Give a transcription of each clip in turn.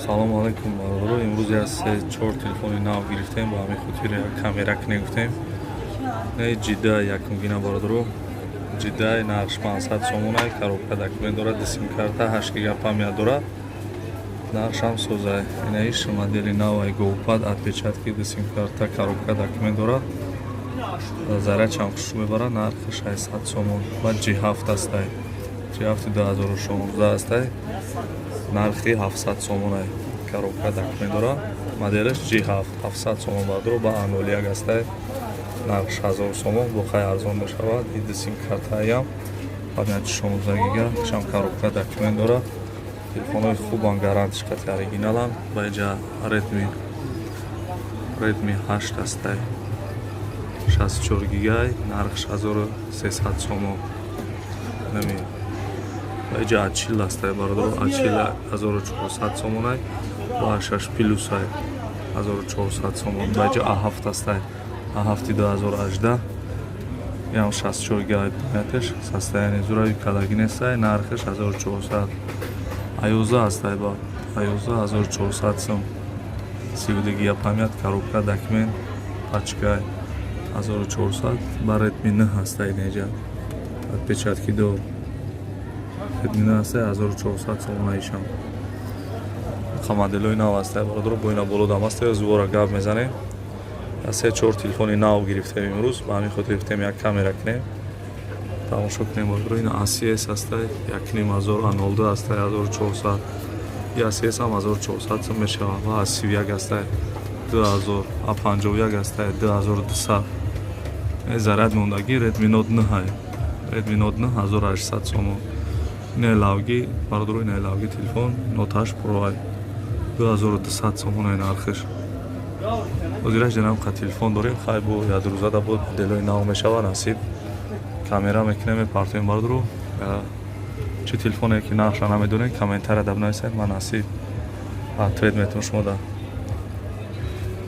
Салому алайкум бародаро. Имрӯз аз 3-4 телефони нав гирифтем. Ба ҳамин хотир як камерак негуфтем. Ҷиддай якумгина бародаро. Ҷиддай нархш 500 сомонай. Коробка документ дорад. Сим-карта 8 гига памят дорад. Нархшам созай. Инаиш модели навай GoPad отпечатки сим-карта коробка документ дорад. Зарядчам хуш мебарад. Нархи 600 сомон. Баъд G7 астай. G7 2016 астай. Нархи 700 сомонай. Коробка документ дорад. Моделиш G7 700 сомон бародаро. Ба А01 астай. Нархш 1000 сомон. Бохай арзон мешавад. Иди сим-картаям памяти 16 гига. Шам коробка документ дорад. Телефонои хубан гарантишкати оригиналам. Ба иҷа Redmi 8 астай. 64 гигай. Нархш 1300 сомон. Нами ба иҷа Achil астай бародаро. Achil 1400 сомонай. Ба 6 плюсай 1400 сомон. Ба иҷа A7 астай. A7 2018. Ям 64 гигай памятиш. Состояние зурави калагин астай. Нархш 1400. A11 астай ба A11 1400 сом. 32 гига памят, коробка документ, пачкай 1400. Ба Redmi 9 астай неҷа. Отпечатки дор. Redmi 9 астай 1400 сомонаишам. Моделои нав астай бародаро. Бо ина боло дам астай. Зувора гап мезанем. 3-4 телефони нав гирифтем имрӯз. Ба ҳамин хотир гуфтем як камера кинем. Тамошо кунем бародаро. Ина ACS астай 1500, A02 астай 1400. И ACS ҳам 1400 сом мешавад. Ва A31 астай 2000, A51 астай 2200. Заряд мондагӣ Redmi Note 9. Redmi Note 9 1800 сомон. Ина лавги бародаро. Ина лавги телефон Note 8 Pro 2200 сомон нархиш. Озираш ҷанам қа телефон дорем. Хай бо ядрӯзада бо моделои нав мешава насиб. Камера мекунем мепартоем бародаро. Чӣ телефоне ки нархша намедонем комментария дар нависед. Ман насиб ответ метавонам шумо да.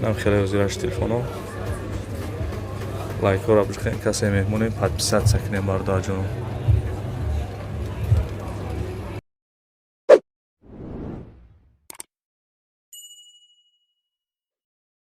Нам хеле озираш телефоно. Лайкҳоро бижухем. Касе меҳмонем подписатсия кунем бародаро ҷонам.